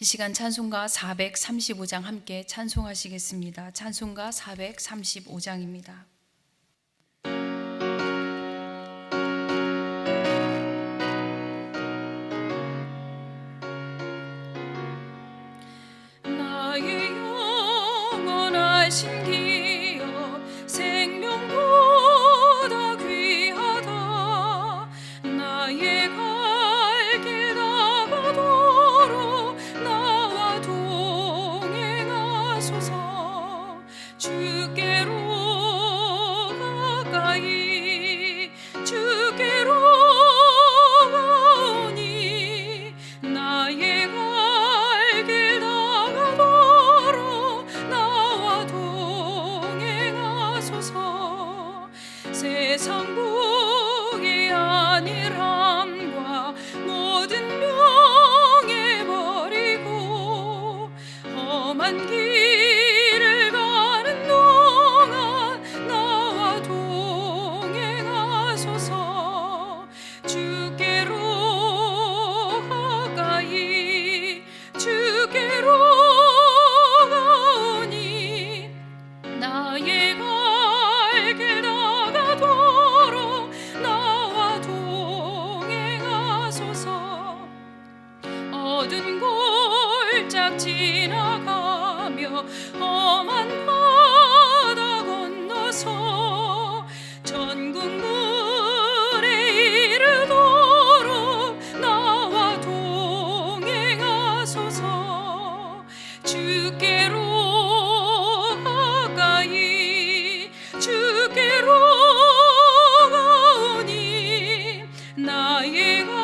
이 시간 찬송가 435장 함께 찬송하시겠습니다. 찬송가 435장입니다. 나의 영원하신 기업 생명보다 귀하다. 나의 갈 길 다가도록 나와 동행하소서. 주께로 가까이 주께로 가오니 나의 갈 길 다가도록 나와 동행하소서. 세상 복이 아니함과 모든 명예 버리고 험한 길을 가는 동안 나와 동행하소서. 주께로 가까이 주께로 가오니 나의 갈 길 다가도록 나와 동행하소서. 어두운 골짝 지나가며 험한 바다 건너서 전국 물에 이르도록 나와 동행하소서. 주께로 가까이 주께로 가오니 나의 갈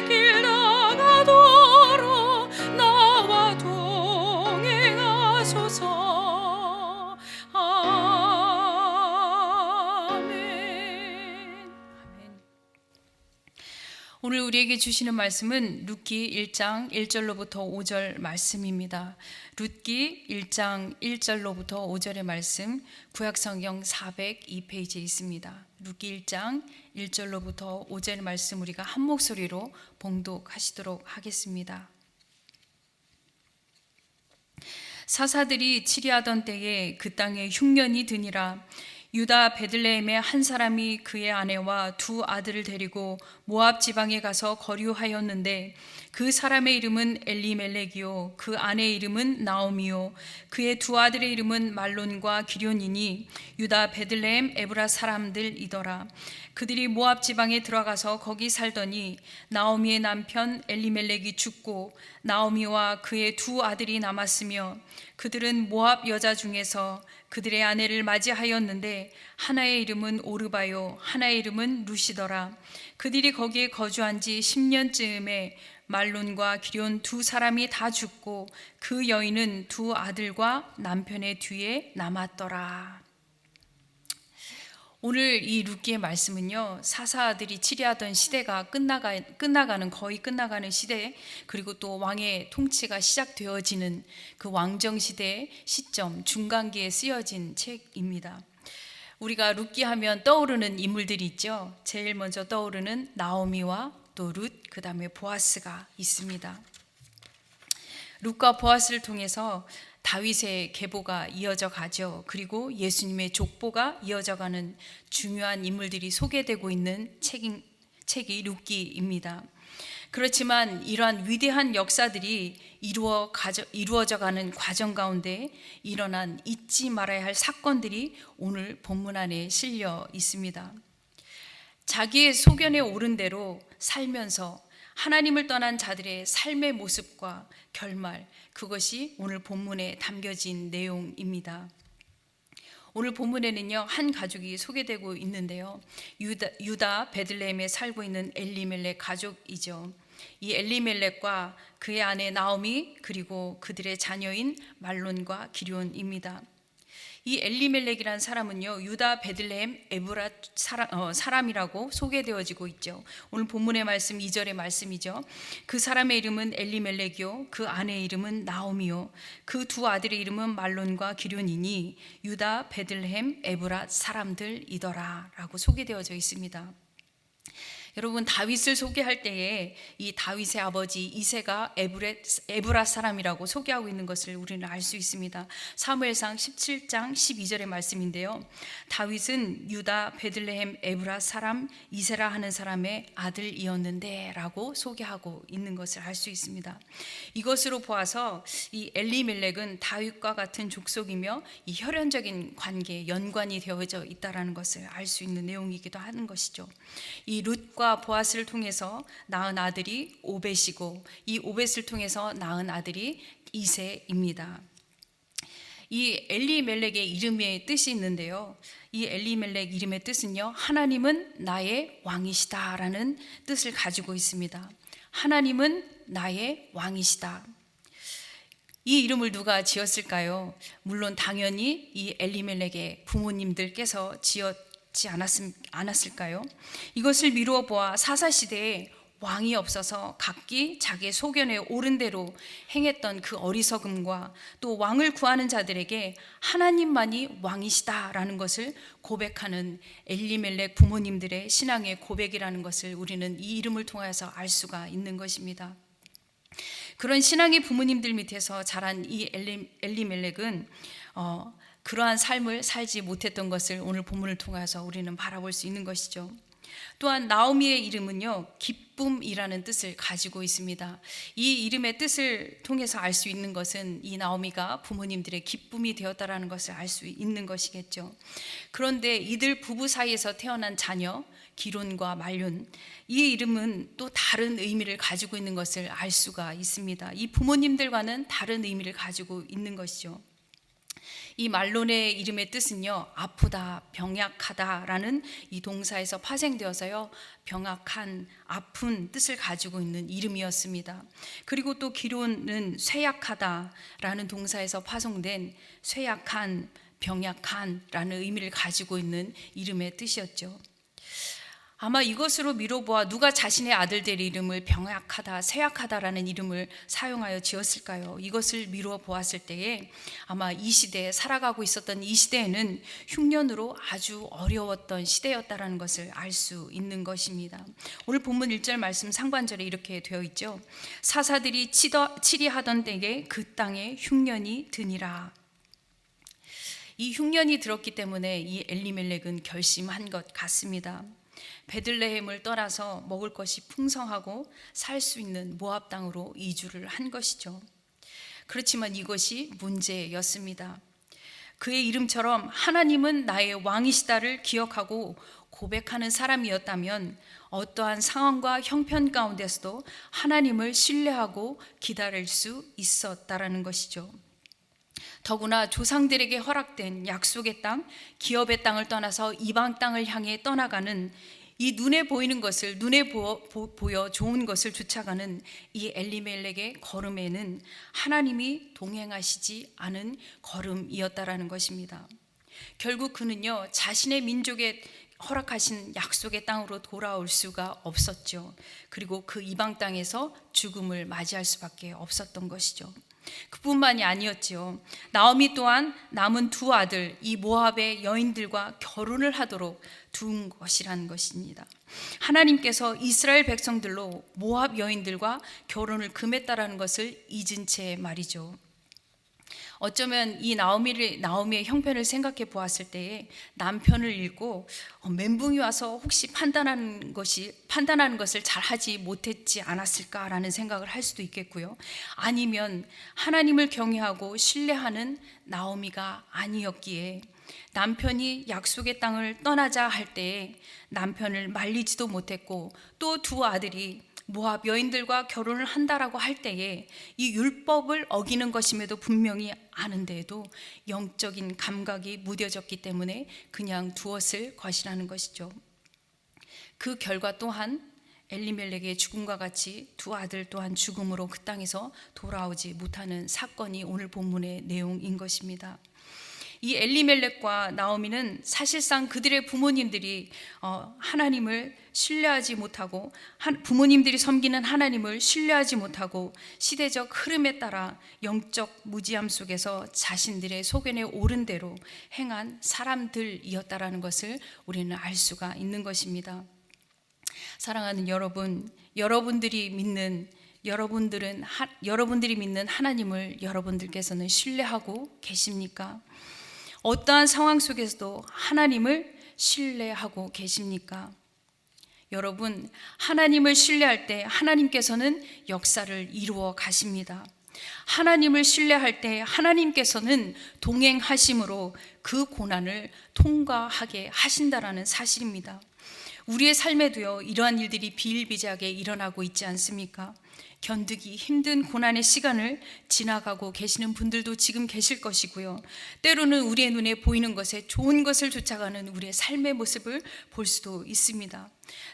길 다가도록 나와 동행하소서. 아멘. 오늘 우리에게 주시는 말씀은 룻기 1장 1절로부터 5절 말씀입니다. 룻기 1장 1절로부터 5절의 말씀, 구약성경 402페이지에 있습니다. 룻기 1장 1절로부터 5절의 말씀 우리가 한 목소리로 봉독하시도록 하겠습니다. 사사들이 치리하던 때에 그 땅에 흉년이 드니라. 유다 베들레헴의 한 사람이 그의 아내와 두 아들을 데리고 모압 지방에 가서 거류하였는데 그 사람의 이름은 엘리멜렉이요 그 아내의 이름은 나오미요 그의 두 아들의 이름은 말론과 기럧이니 유다 베들레헴 에브라 사람들이더라. 그들이 모압 지방에 들어가서 거기 살더니 나오미의 남편 엘리멜렉이 죽고 나오미와 그의 두 아들이 남았으며 그들은 모압 여자 중에서 그들의 아내를 맞이하였는데 하나의 이름은 오르바요 하나의 이름은 루시더라. 그들이 거기에 거주한 지 10년쯤에 말론과 기럧 두 사람이 다 죽고 그 여인은 두 아들과 남편의 뒤에 남았더라. 오늘 이 룻기의 말씀은요, 사사들이 치리하던 시대가 거의 끝나가는 시대, 그리고 또 왕의 통치가 시작되어지는 그 왕정시대의 시점, 중간기에 쓰여진 책입니다. 우리가 룻기 하면 떠오르는 인물들이 있죠. 제일 먼저 떠오르는 나오미와 또 룻, 그 다음에 보아스가 있습니다. 룻과 보아스를 통해서 다윗의 계보가 이어져 가죠. 그리고 예수님의 족보가 이어져 가는 중요한 인물들이 소개되고 있는 책이 룻기입니다. 그렇지만 이러한 위대한 역사들이 이루어져 가는 과정 가운데 일어난 잊지 말아야 할 사건들이 오늘 본문 안에 실려 있습니다. 자기의 소견에 오른 대로 살면서 하나님을 떠난 자들의 삶의 모습과 결말, 그것이 오늘 본문에 담겨진 내용입니다. 오늘 본문에는요, 한 가족이 소개되고 있는데요, 유다 베들레헴에 살고 있는 엘리멜렉 가족이죠. 이 엘리멜렉과 그의 아내 나오미, 그리고 그들의 자녀인 말론과 기럧입니다. 이 엘리멜렉이라는 사람은요, 유다 베들레헴 에브라 사람이라고 소개되어지고 있죠. 오늘 본문의 말씀 2절의 말씀이죠. 그 사람의 이름은 엘리멜렉이요 그 아내의 이름은 나오미요 그 두 아들의 이름은 말론과 기럧이니 유다 베들레헴 에브라 사람들이더라 라고 소개되어져 있습니다. 여러분, 다윗을 소개할 때에 이 다윗의 아버지 이새가 에브라 사람이라고 소개하고 있는 것을 우리는 알 수 있습니다. 사무엘상 17장 12절의 말씀인데요, 다윗은 유다 베들레헴 에브라 사람 이새라 하는 사람의 아들이었는데 라고 소개하고 있는 것을 알 수 있습니다. 이것으로 보아서 이 엘리멜렉은 다윗과 같은 족속이며 이 혈연적인 관계에 연관이 되어져 있다는 것을 알 수 있는 내용이기도 하는 것이죠. 이 룻과 보아스를 통해서 낳은 아들이 오벳이고, 이 오벳을 통해서 낳은 아들이 이새입니다. 이 엘리멜렉의 이름의 뜻이 있는데요, 이 엘리멜렉 이름의 뜻은요, 하나님은 나의 왕이시다라는 뜻을 가지고 있습니다. 하나님은 나의 왕이시다. 이 이름을 누가 지었을까요? 물론 당연히 이 엘리멜렉의 부모님들께서 지었지 않았을까요? 이것을 미루어 보아 사사시대에 왕이 없어서 각기 자기의 소견에 옳은 대로 행했던 그 어리석음과 또 왕을 구하는 자들에게 하나님만이 왕이시다라는 것을 고백하는 엘리멜렉 부모님들의 신앙의 고백이라는 것을 우리는 이 이름을 통해서 알 수가 있는 것입니다. 그런 신앙의 부모님들 밑에서 자란 이 엘리멜렉은 그러한 삶을 살지 못했던 것을 오늘 본문을 통해서 우리는 바라볼 수 있는 것이죠. 또한 나오미의 이름은요, 기쁨이라는 뜻을 가지고 있습니다. 이 이름의 뜻을 통해서 알 수 있는 것은 이 나오미가 부모님들의 기쁨이 되었다라는 것을 알 수 있는 것이겠죠. 그런데 이들 부부 사이에서 태어난 자녀 기론과 말륜, 이 이름은 또 다른 의미를 가지고 있는 것을 알 수가 있습니다. 이 부모님들과는 다른 의미를 가지고 있는 것이죠. 이 말론의 이름의 뜻은요, 아프다, 병약하다라는 이 동사에서 파생되어서요, 병약한, 아픈 뜻을 가지고 있는 이름이었습니다. 그리고 또 기론은 쇠약하다라는 동사에서 파송된 쇠약한, 병약한라는 의미를 가지고 있는 이름의 뜻이었죠. 아마 이것으로 미뤄보아 누가 자신의 아들들의 이름을 병약하다, 쇠약하다라는 이름을 사용하여 지었을까요? 이것을 미루어 보았을 때에 아마 이 시대에 살아가고 있었던 이 시대에는 흉년으로 아주 어려웠던 시대였다라는 것을 알 수 있는 것입니다. 오늘 본문 1절 말씀 상반절에 이렇게 되어 있죠. 사사들이 치리하던 때에 그 땅에 흉년이 드니라. 이 흉년이 들었기 때문에 이 엘리멜렉은 결심한 것 같습니다. 베들레헴을 떠나서 먹을 것이 풍성하고 살 수 있는 모압 땅으로 이주를 한 것이죠. 그렇지만 이것이 문제였습니다. 그의 이름처럼 하나님은 나의 왕이시다를 기억하고 고백하는 사람이었다면 어떠한 상황과 형편 가운데서도 하나님을 신뢰하고 기다릴 수 있었다라는 것이죠. 더구나 조상들에게 허락된 약속의 땅, 기업의 땅을 떠나서 이방 땅을 향해 떠나가는 이 눈에 보이는 것을, 눈에 보여 좋은 것을 쫓아가는 이 엘리멜렉의 걸음에는 하나님이 동행하시지 않은 걸음이었다라는 것입니다. 결국 그는요, 자신의 민족에 허락하신 약속의 땅으로 돌아올 수가 없었죠. 그리고 그 이방 땅에서 죽음을 맞이할 수밖에 없었던 것이죠. 그뿐만이 아니었지요. 나오미 또한 남은 두 아들 이 모압의 여인들과 결혼을 하도록 둔 것이라는 것입니다. 하나님께서 이스라엘 백성들로 모압 여인들과 결혼을 금했다라는 것을 잊은 채 말이죠. 어쩌면 이 나오미의 형편을 생각해 보았을 때에 남편을 잃고 멘붕이 와서 혹시 판단하는 것을 잘 하지 못했지 않았을까라는 생각을 할 수도 있겠고요. 아니면 하나님을 경외하고 신뢰하는 나오미가 아니었기에 남편이 약속의 땅을 떠나자 할 때에 남편을 말리지도 못했고, 또 두 아들이 모압 여인들과 결혼을 한다라고 할 때에 이 율법을 어기는 것임에도 분명히 아는데도 영적인 감각이 무뎌졌기 때문에 그냥 두었을 것이라는 것이죠. 그 결과 또한 엘리멜렉의 죽음과 같이 두 아들 또한 죽음으로 그 땅에서 돌아오지 못하는 사건이 오늘 본문의 내용인 것입니다. 이 엘리멜렉과 나오미는 사실상 그들의 부모님들이 하나님을 신뢰하지 못하고, 부모님들이 섬기는 하나님을 신뢰하지 못하고 시대적 흐름에 따라 영적 무지함 속에서 자신들의 소견에 옳은 대로 행한 사람들이었다라는 것을 우리는 알 수가 있는 것입니다. 사랑하는 여러분, 여러분들이 믿는 하나님을 여러분들께서는 신뢰하고 계십니까? 어떠한 상황 속에서도 하나님을 신뢰하고 계십니까? 여러분, 하나님을 신뢰할 때 하나님께서는 역사를 이루어 가십니다. 하나님을 신뢰할 때 하나님께서는 동행하심으로 그 고난을 통과하게 하신다라는 사실입니다. 우리의 삶에도요, 이러한 일들이 비일비재하게 일어나고 있지 않습니까? 견디기 힘든 고난의 시간을 지나가고 계시는 분들도 지금 계실 것이고요. 때로는 우리의 눈에 보이는 것에 좋은 것을 쫓아가는 우리의 삶의 모습을 볼 수도 있습니다.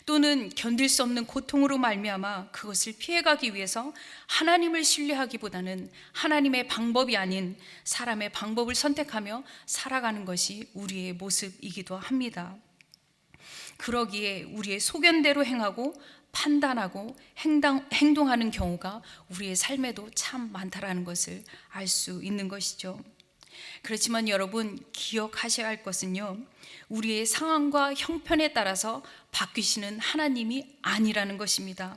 또는 견딜 수 없는 고통으로 말미암아 그것을 피해가기 위해서 하나님을 신뢰하기보다는 하나님의 방법이 아닌 사람의 방법을 선택하며 살아가는 것이 우리의 모습이기도 합니다. 그러기에 우리의 소견대로 행하고 판단하고 행동하는 경우가 우리의 삶에도 참 많다라는 것을 알 수 있는 것이죠. 그렇지만 여러분, 기억하셔야 할 것은요, 우리의 상황과 형편에 따라서 바뀌시는 하나님이 아니라는 것입니다.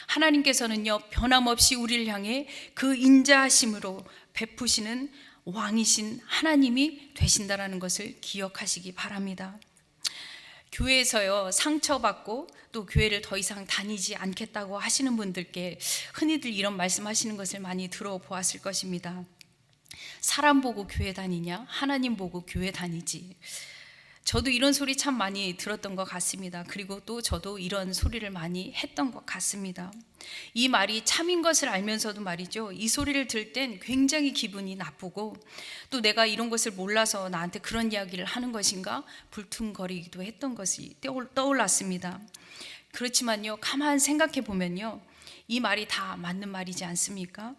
하나님께서는요, 변함없이 우리를 향해 그 인자하심으로 베푸시는 왕이신 하나님이 되신다라는 것을 기억하시기 바랍니다. 교회에서요, 상처받고 또 교회를 더 이상 다니지 않겠다고 하시는 분들께 흔히들 이런 말씀하시는 것을 많이 들어보았을 것입니다. 사람 보고 교회 다니냐? 하나님 보고 교회 다니지. 저도 이런 소리 참 많이 들었던 것 같습니다. 그리고 또 저도 이런 소리를 많이 했던 것 같습니다. 이 말이 참인 것을 알면서도 말이죠, 이 소리를 들을 땐 굉장히 기분이 나쁘고, 또 내가 이런 것을 몰라서 나한테 그런 이야기를 하는 것인가 불퉁거리기도 했던 것이 떠올랐습니다. 그렇지만요, 가만 생각해 보면요, 이 말이 다 맞는 말이지 않습니까?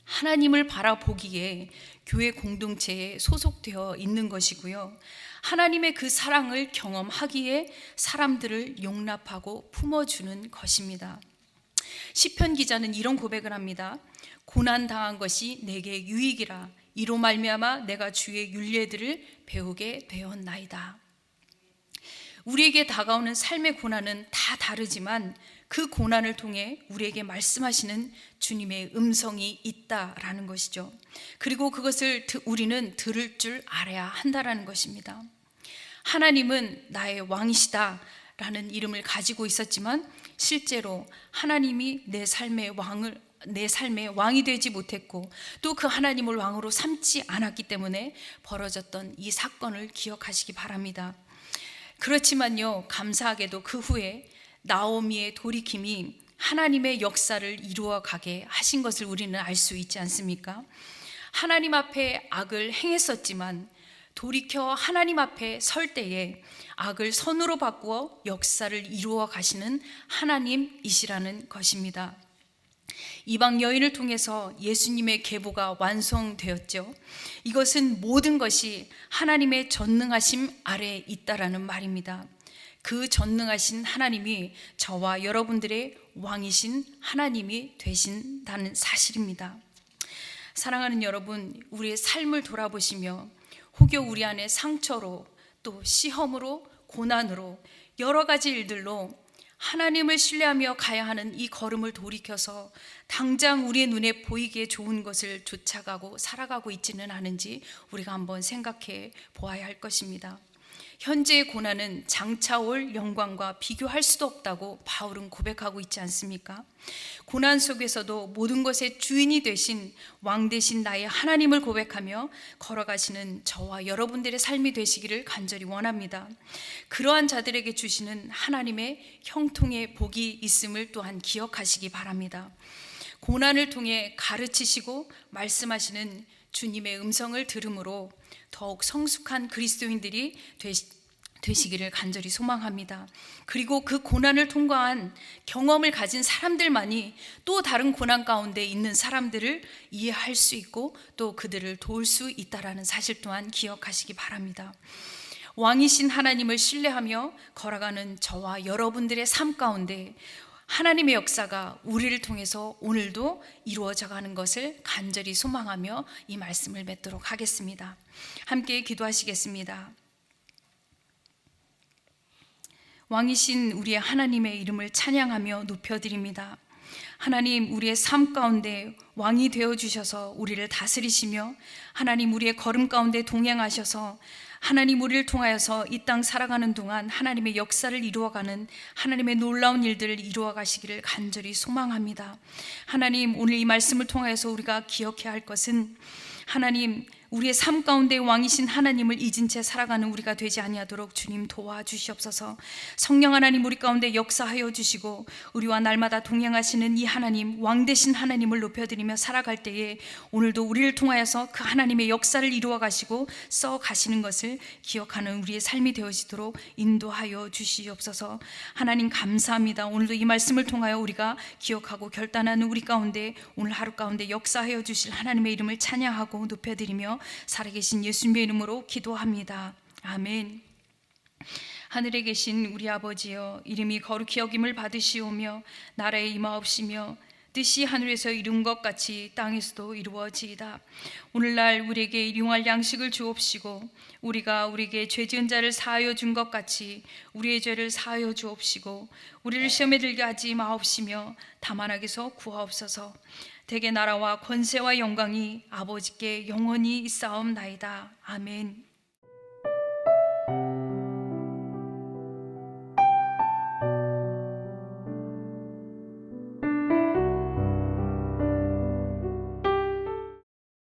하나님을 바라보기에 교회 공동체에 소속되어 있는 것이고요, 하나님의 그 사랑을 경험하기에 사람들을 용납하고 품어주는 것입니다. 시편 기자는 이런 고백을 합니다. 고난 당한 것이 내게 유익이라, 이로 말미암아 내가 주의 율례들을 배우게 되었나이다. 우리에게 다가오는 삶의 고난은 다 다르지만 그 고난을 통해 우리에게 말씀하시는 주님의 음성이 있다라는 것이죠. 그리고 그것을 우리는 들을 줄 알아야 한다라는 것입니다. 하나님은 나의 왕이시다 라는 이름을 가지고 있었지만 실제로 하나님이 내 삶의 왕이 되지 못했고, 또 그 하나님을 왕으로 삼지 않았기 때문에 벌어졌던 이 사건을 기억하시기 바랍니다. 그렇지만요, 감사하게도 그 후에 나오미의 돌이킴이 하나님의 역사를 이루어 가게 하신 것을 우리는 알 수 있지 않습니까? 하나님 앞에 악을 행했었지만 돌이켜 하나님 앞에 설 때에 악을 선으로 바꾸어 역사를 이루어 가시는 하나님이시라는 것입니다. 이방 여인을 통해서 예수님의 계보가 완성되었죠. 이것은 모든 것이 하나님의 전능하심 아래에 있다라는 말입니다. 그 전능하신 하나님이 저와 여러분들의 왕이신 하나님이 되신다는 사실입니다. 사랑하는 여러분, 우리의 삶을 돌아보시며 혹여 우리 안에 상처로, 또 시험으로, 고난으로, 여러 가지 일들로 하나님을 신뢰하며 가야 하는 이 걸음을 돌이켜서 당장 우리의 눈에 보이기에 좋은 것을 쫓아가고 살아가고 있지는 않은지 우리가 한번 생각해 보아야 할 것입니다. 현재의 고난은 장차 올 영광과 비교할 수도 없다고 바울은 고백하고 있지 않습니까? 고난 속에서도 모든 것의 주인이 되신 왕 되신 나의 하나님을 고백하며 걸어가시는 저와 여러분들의 삶이 되시기를 간절히 원합니다. 그러한 자들에게 주시는 하나님의 형통의 복이 있음을 또한 기억하시기 바랍니다. 고난을 통해 가르치시고 말씀하시는 주님의 음성을 들음으로 더욱 성숙한 그리스도인들이 되시기를 간절히 소망합니다. 그리고 그 고난을 통과한 경험을 가진 사람들만이 또 다른 고난 가운데 있는 사람들을 이해할 수 있고 또 그들을 도울 수 있다는 사실 또한 기억하시기 바랍니다. 왕이신 하나님을 신뢰하며 걸어가는 저와 여러분들의 삶 가운데 하나님의 역사가 우리를 통해서 오늘도 이루어져 가는 것을 간절히 소망하며 이 말씀을 맺도록 하겠습니다. 함께 기도하시겠습니다. 왕이신 우리의 하나님의 이름을 찬양하며 높여드립니다. 하나님, 우리의 삶 가운데 왕이 되어주셔서 우리를 다스리시며, 하나님 우리의 걸음 가운데 동행하셔서 하나님 우리를 통하여서 이 땅 살아가는 동안 하나님의 역사를 이루어가는 하나님의 놀라운 일들을 이루어 가시기를 간절히 소망합니다. 하나님, 오늘 이 말씀을 통하여서 우리가 기억해야 할 것은, 하나님 우리의 삶 가운데 왕이신 하나님을 잊은 채 살아가는 우리가 되지 아니하도록 주님 도와주시옵소서. 성령 하나님 우리 가운데 역사하여 주시고, 우리와 날마다 동행하시는 이 하나님, 왕 되신 하나님을 높여드리며 살아갈 때에 오늘도 우리를 통하여서 그 하나님의 역사를 이루어 가시고 써 가시는 것을 기억하는 우리의 삶이 되어지도록 인도하여 주시옵소서. 하나님 감사합니다. 오늘도 이 말씀을 통하여 우리가 기억하고 결단하는 우리 가운데 오늘 하루 가운데 역사하여 주실 하나님의 이름을 찬양하고 높여드리며 살아계신 예수님의 이름으로 기도합니다. 아멘. 하늘에 계신 우리 아버지여, 이름이 거룩히 여김을 받으시오며 나라에 임하옵시며 뜻이 하늘에서 이룬 것 같이 땅에서도 이루어지이다. 오늘날 우리에게 일용할 양식을 주옵시고, 우리가 우리에게 죄 지은 자를 사하여 준 것 같이 우리의 죄를 사하여 주옵시고, 우리를 시험에 들게 하지 마옵시며 다만 악에서 구하옵소서. 대개 나라와 권세와 영광이 아버지께 영원히 있사옵나이다. 아멘.